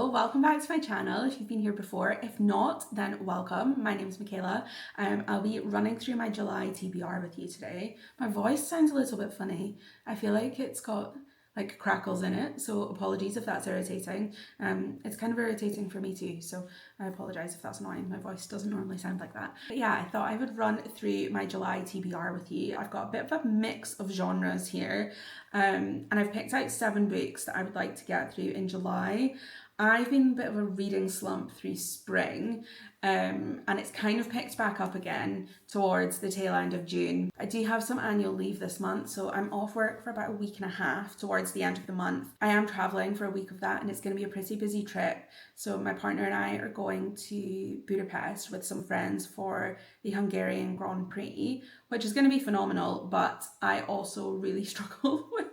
Hello, welcome back to my channel if you've been here before. If not, then welcome. My name is Michaela. I'll be running through my July TBR with you today. My voice sounds a little bit funny. I feel like it's got like crackles in it, so apologies if that's irritating. It's kind of irritating for me too, so I apologise if that's annoying. My voice doesn't normally sound like that. But yeah, I thought I would run through my July TBR with you. I've got a bit of a mix of genres here, and I've picked out 7 books that I would like to get through in July. I've been a bit of a reading slump through spring, and it's kind of picked back up again towards the tail end of June. I do have some annual leave this month, so I'm off work for about a week and a half towards the end of the month. I am travelling for a week of that, and it's going to be a pretty busy trip. So my partner and I are going to Budapest with some friends for the Hungarian Grand Prix, which is going to be phenomenal, but I also really struggle with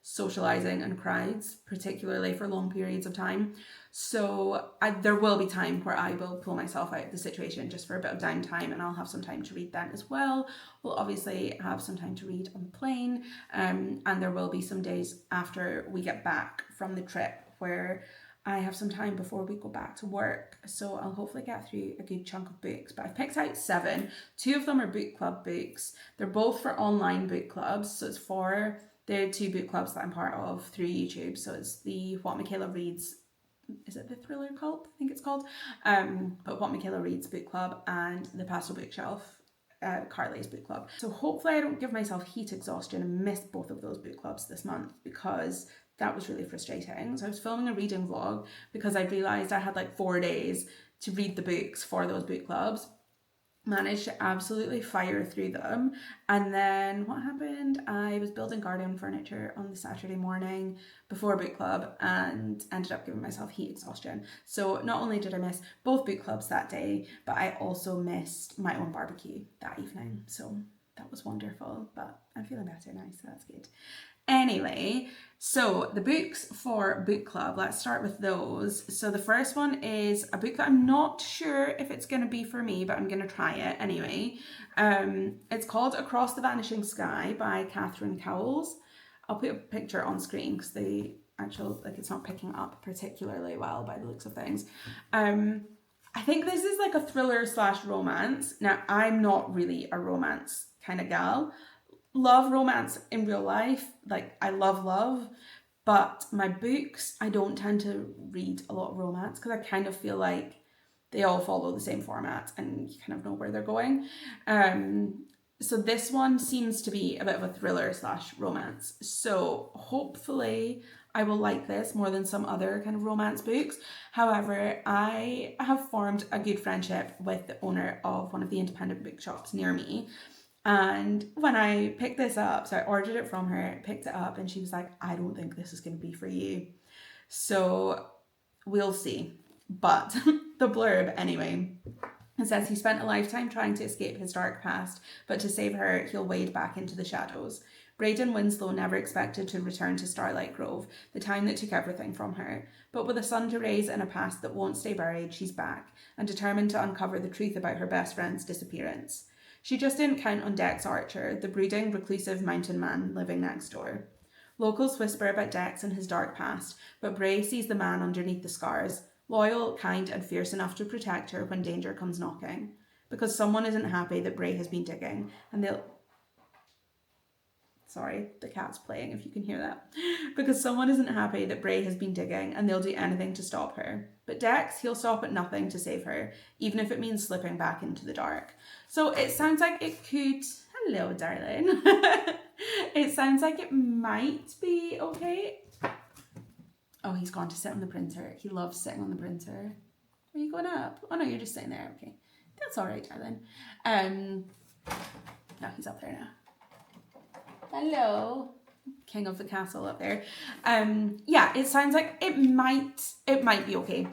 socializing and crowds, particularly for long periods of time. So there will be time where I will pull myself out of the situation just for a bit of downtime, and I'll have some time to read then as well. We'll obviously have some time to read on the plane, and there will be some days after we get back from the trip where I have some time before we go back to work. So I'll hopefully get through a good chunk of books, but I've picked out 7. 2 of them are book club books. They're both for online book clubs, so it's for the 2 book clubs that I'm part of through YouTube. So it's the What Michaela Reads, is it the Thriller Cult? I think it's called. But What Michaela Reads book club, and the Pastel Bookshelf, Carly's book club. So hopefully I don't give myself heat exhaustion and miss both of those book clubs this month, because that was really frustrating. So I was filming a reading vlog because I realised I had like 4 days to read the books for those book clubs. Managed to absolutely fire through them, and then what happened? I was building garden furniture on the Saturday morning before book club and ended up giving myself heat exhaustion. So not only did I miss both book clubs that day, but I also missed my own barbecue that evening. So that was wonderful, but I'm feeling better now, so that's good. Anyway, so the books for book club, let's start with those. So the first one is a book that I'm not sure if it's going to be for me, but I'm going to try it anyway. It's called Across the Vanishing Sky by Cowles. I'll put a picture on screen because the actual, it's not picking up particularly well by the looks of things. I think this is like a thriller / romance. Now, I'm not really a romance kind of gal. Love romance in real life, like I love, but my books, I don't tend to read a lot of romance because I kind of feel like they all follow the same format and you kind of know where they're going. So this one seems to be a bit of a thriller / romance. So hopefully I will like this more than some other kind of romance books. However, I have formed a good friendship with the owner of one of the independent bookshops near me. And when I picked this up, so I ordered it from her, picked it up, and she was like, I don't think this is going to be for you. So we'll see. But the blurb anyway, it says he spent a lifetime trying to escape his dark past, but to save her, he'll wade back into the shadows. Braden Winslow never expected to return to Starlight Grove, the town that took everything from her. But with a son to raise and a past that won't stay buried, she's back, and determined to uncover the truth about her best friend's disappearance. She just didn't count on Dex Archer, the brooding, reclusive mountain man living next door. Locals whisper about Dex and his dark past, but Bray sees the man underneath the scars, loyal, kind, and fierce enough to protect her when danger comes knocking. Because someone isn't happy that Bray has been digging, and they'll... Sorry, the cat's playing if you can hear that. Because someone isn't happy that Bray has been digging, and they'll do anything to stop her. But Dex, he'll stop at nothing to save her, even if it means slipping back into the dark. So it sounds like it could... Hello, darling. It sounds like it might be okay. Oh, he's gone to sit on the printer. He loves sitting on the printer. Are you going up? Oh no, you're just sitting there. Okay. That's all right, darling. No, he's up there now. Hello, king of the castle up there. Yeah, it sounds like it might be okay.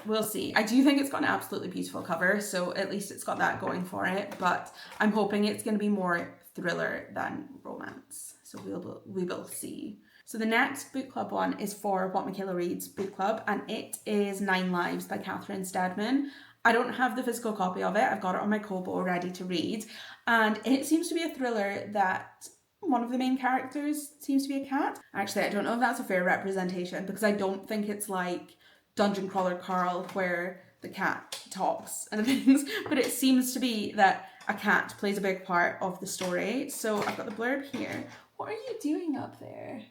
We'll see. I do think it's got an absolutely beautiful cover, so at least it's got that going for it, but I'm hoping it's going to be more thriller than romance, so we will see. So the next book club one is for What Michaela Reads book club, and it is 9 Lives by Catherine Steadman. I don't have the physical copy of it. I've got it on my Kobo ready to read, and it seems to be a thriller that One of the main characters seems to be a cat. Actually, I don't know if that's a fair representation because I don't think it's like Dungeon Crawler Carl where the cat talks and things, but it seems to be that a cat plays a big part of the story. So I've got the blurb here. What are you doing up there?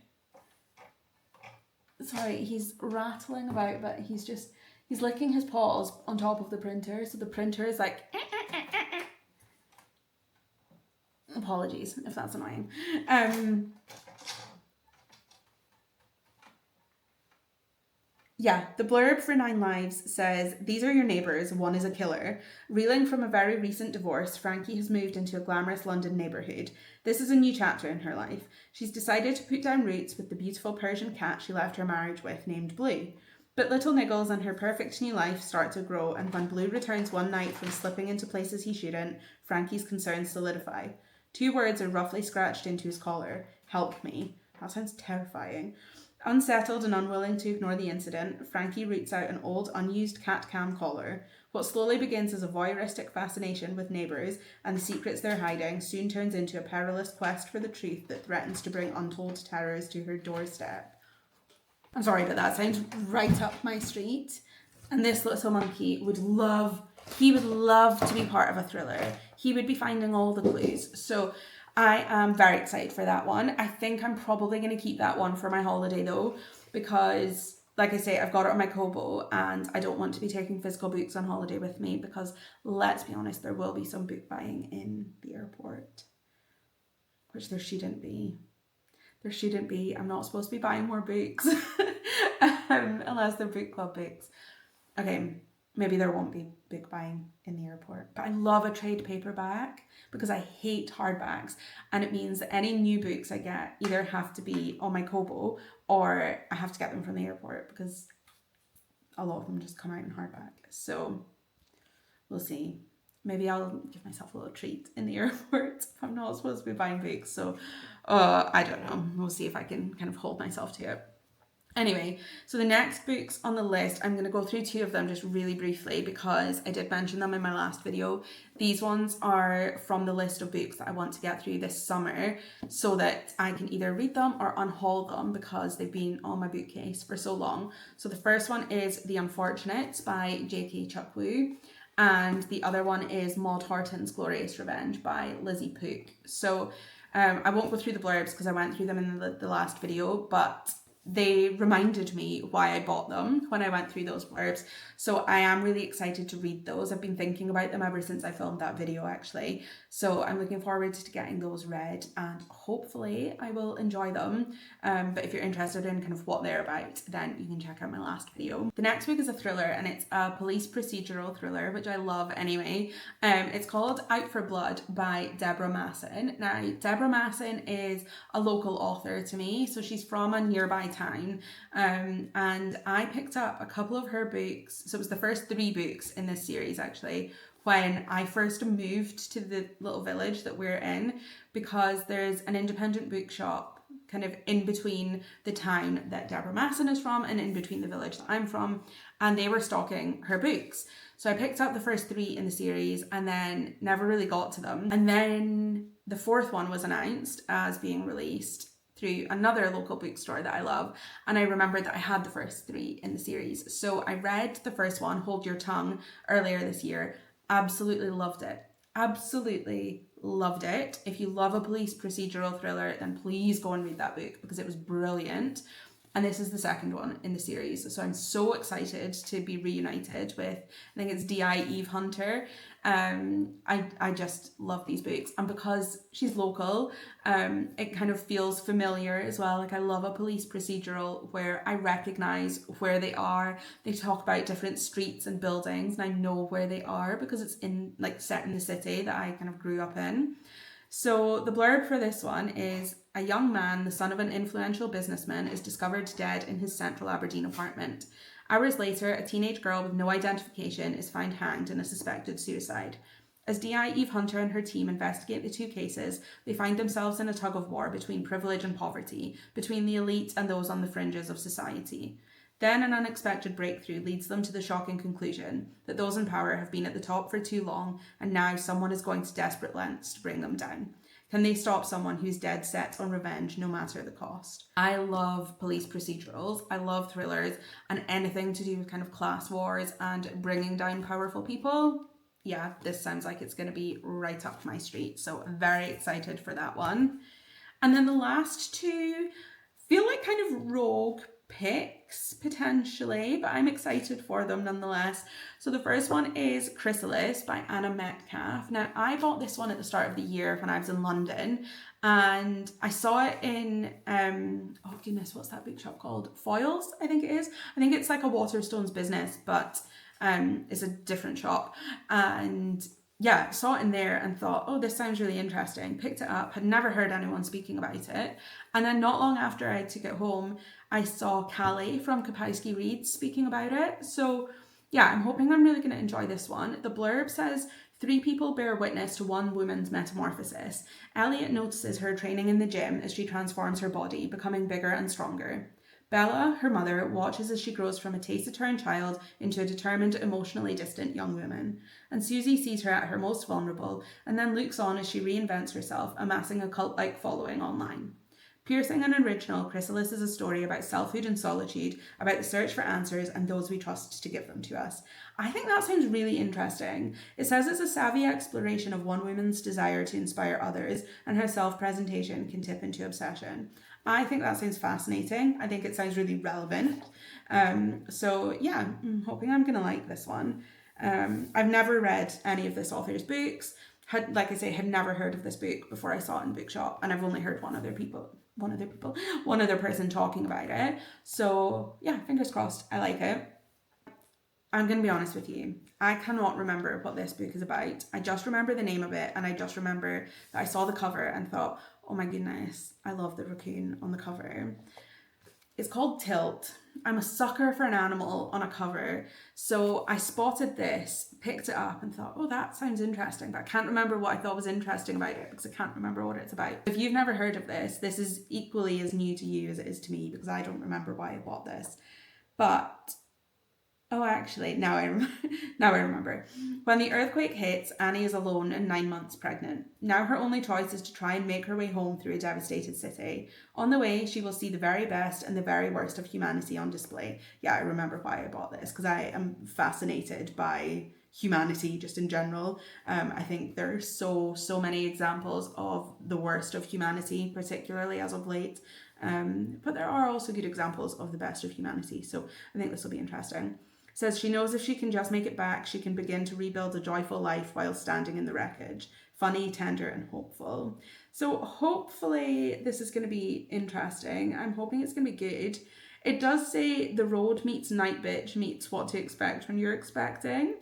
Sorry, he's rattling about, but he's licking his paws on top of the printer, so the printer is like apologies if that's annoying. Yeah, the blurb for 9 Lives says, "These are your neighbours, one is a killer. Reeling from a very recent divorce, Frankie has moved into a glamorous London neighbourhood. This is a new chapter in her life. She's decided to put down roots with the beautiful Persian cat she left her marriage with, named Blue. But little niggles and her perfect new life start to grow, and when Blue returns one night from slipping into places he shouldn't, Frankie's concerns solidify. 2 words are roughly scratched into his collar. Help me." That sounds terrifying. Unsettled and unwilling to ignore the incident, Frankie roots out an old, unused cat cam collar. What slowly begins as a voyeuristic fascination with neighbours and the secrets they're hiding soon turns into a perilous quest for the truth that threatens to bring untold terrors to her doorstep. I'm sorry, but that sounds right up my street. And this little monkey would love to be part of a thriller. He would be finding all the clues. So I am very excited for that one. I think I'm probably going to keep that one for my holiday though, because like I say, I've got it on my Kobo and I don't want to be taking physical books on holiday with me because let's be honest, there will be some book buying in the airport, which there shouldn't be. There shouldn't be. I'm not supposed to be buying more books unless they're book club books. Okay, maybe there won't be book buying in the airport, but I love a trade paperback because I hate hardbacks, and it means that any new books I get either have to be on my Kobo or I have to get them from the airport because a lot of them just come out in hardback. So we'll see. Maybe I'll give myself a little treat in the airport if I'm not supposed to be buying books. So I don't know. We'll see if I can kind of hold myself to it. Anyway, so the next books on the list, I'm going to go through 2 of them just really briefly because I did mention them in my last video. These ones are from the list of books that I want to get through this summer so that I can either read them or unhaul them because they've been on my bookcase for so long. So the first one is The Unfortunates by K Chukwu, and the other one is Maud Horton's Glorious Revenge by Lizzie Pook. So I won't go through the blurbs because I went through them in the last video, but they reminded me why I bought them when I went through those blurbs. So I am really excited to read those. I've been thinking about them ever since I filmed that video actually. So I'm looking forward to getting those read and hopefully I will enjoy them. But if you're interested in kind of what they're about, then you can check out my last video. The next book is a thriller and it's a police procedural thriller, which I love anyway. It's called Out for Blood by Deborah Masson. Now, Deborah Masson is a local author to me. So she's from a nearby town, and I picked up a couple of her books. So it was the first 3 books in this series actually when I first moved to the little village that we're in, because there's an independent bookshop kind of in between the town that Deborah Masson is from and in between the village that I'm from, and they were stocking her books. So I picked up the first 3 in the series and then never really got to them, and then the 4th one was announced as being released through another local bookstore that I love, and I remembered that I had the first 3 in the series. So I read the first one, Hold Your Tongue, earlier this year. Absolutely loved it. Absolutely loved it. If you love a police procedural thriller, then please go and read that book because it was brilliant. And this is the second one in the series. So I'm so excited to be reunited with, I think it's D.I. Eve Hunter. I just love these books. And because she's local, it kind of feels familiar as well. Like I love a police procedural where I recognise where they are. They talk about different streets and buildings and I know where they are because it's in like set in the city that I kind of grew up in. So the blurb for this one is: a young man, the son of an influential businessman, is discovered dead in his central Aberdeen apartment. Hours later, a teenage girl with no identification is found hanged in a suspected suicide. As D.I. Eve Hunter and her team investigate the 2 cases, they find themselves in a tug-of-war between privilege and poverty, between the elite and those on the fringes of society. Then an unexpected breakthrough leads them to the shocking conclusion that those in power have been at the top for too long and now someone is going to desperate lengths to bring them down. Can they stop someone who's dead set on revenge no matter the cost? I love police procedurals, I love thrillers, and anything to do with kind of class wars and bringing down powerful people. Yeah, this sounds like it's going to be right up my street, so I'm very excited for that one. And then the last two feel like kind of rogue picks potentially, but I'm excited for them nonetheless. So the first one is Chrysalis by Anna Metcalf. Now, I bought this one at the start of the year when I was in London, and I saw it in oh goodness, what's that bookshop called? Foyles, I think it is. I think it's like a Waterstones business, but it's a different shop. And yeah, saw it in there and thought, oh, this sounds really interesting. Picked it up, had never heard anyone speaking about it. And then not long after I took it home, I saw Callie from Kapowski Reads speaking about it. So yeah, I'm hoping I'm really going to enjoy this one. The blurb says, 3 people bear witness to one woman's metamorphosis. Elliot notices her training in the gym as she transforms her body, becoming bigger and stronger. Bella, her mother, watches as she grows from a taciturn child into a determined, emotionally distant young woman. And Susie sees her at her most vulnerable and then looks on as she reinvents herself, amassing a cult-like following online. Piercing and original, Chrysalis is a story about selfhood and solitude, about the search for answers and those we trust to give them to us. I think that sounds really interesting. It says it's a savvy exploration of one woman's desire to inspire others and how self-presentation can tip into obsession. I think that sounds fascinating. I think it sounds really relevant. So yeah, I'm hoping I'm going to like this one. I've never read any of this author's books. Had never heard of this book before I saw it in bookshop, and I've only heard one other person talking about it. So yeah, fingers crossed, I like it. I'm going to be honest with you. I cannot remember what this book is about. I just remember the name of it, and I just remember that I saw the cover and thought, oh my goodness, I love the raccoon on the cover. It's called Tilt. I'm a sucker for an animal on a cover. So I spotted this, picked it up and thought, oh, that sounds interesting. But I can't remember what I thought was interesting about it because I can't remember what it's about. If you've never heard of this, this is equally as new to you as it is to me because I don't remember why I bought this. But oh, actually, now I remember. When the earthquake hits, Annie is alone and 9 months pregnant. Now her only choice is to try and make her way home through a devastated city. On the way, she will see the very best and the very worst of humanity on display. Yeah, I remember why I bought this, because I am fascinated by humanity just in general. I think there are so many examples of the worst of humanity, particularly as of late. But there are also good examples of the best of humanity. So I think this will be interesting. Says she knows if she can just make it back, she can begin to rebuild a joyful life while standing in the wreckage. Funny, tender, and hopeful. So hopefully this is going to be interesting. I'm hoping it's going to be good. It does say the road meets night bitch meets what to expect when you're expecting.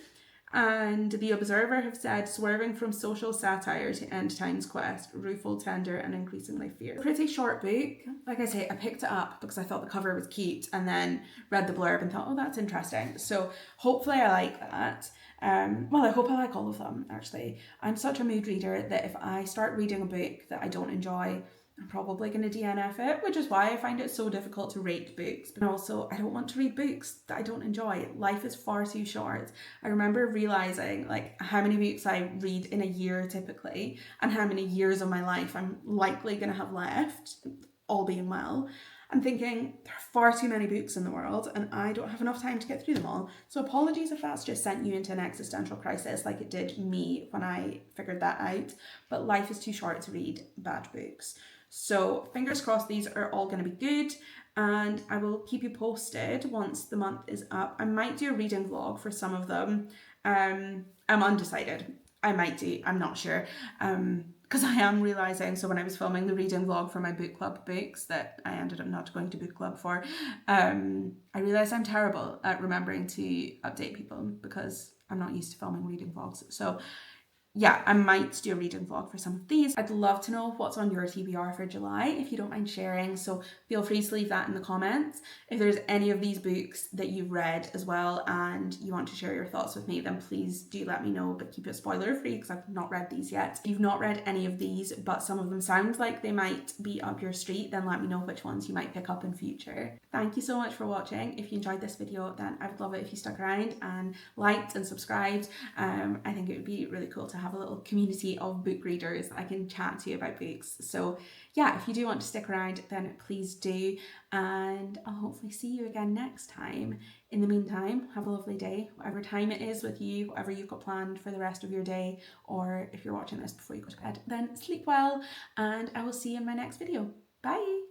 And the Observer have said, swerving from social satire to end times quest, rueful, tender, and increasingly fierce. Pretty short book. Like I say, I picked it up because I thought the cover was cute and then read the blurb and thought, oh, that's interesting. So hopefully I like that. Well, I hope I like all of them, actually. I'm such a mood reader that if I start reading a book that I don't enjoy, I'm probably going to DNF it, which is why I find it so difficult to rate books. But also, I don't want to read books that I don't enjoy. Life is far too short. I remember realising like how many books I read in a year typically and how many years of my life I'm likely going to have left, all being well. I'm thinking there are far too many books in the world and I don't have enough time to get through them all. So apologies if that's just sent you into an existential crisis like it did me when I figured that out. But life is too short to read bad books. So fingers crossed these are all going to be good and I will keep you posted once the month is up. I might do a reading vlog for some of them. I'm undecided. I might do, I'm not sure. Because I am realising, so when I was filming the reading vlog for my book club books that I ended up not going to book club for, I realised I'm terrible at remembering to update people because I'm not used to filming reading vlogs. So yeah, I might do a reading vlog for some of these. I'd love to know what's on your TBR for July, if you don't mind sharing. So feel free to leave that in the comments. If there's any of these books that you've read as well and you want to share your thoughts with me, then please do let me know, but keep it spoiler free because I've not read these yet. If you've not read any of these, but some of them sound like they might be up your street, then let me know which ones you might pick up in future. Thank you so much for watching. If you enjoyed this video, then I would love it if you stuck around and liked and subscribed. I think it would be really cool to have have a little community of book readers that I can chat to about books. So yeah, if you do want to stick around, then please do, and I'll hopefully see you again next time. In the meantime, have a lovely day, whatever time it is with you, whatever you've got planned for the rest of your day, or if you're watching this before you go to bed, then sleep well, and I will see you in my next video. Bye!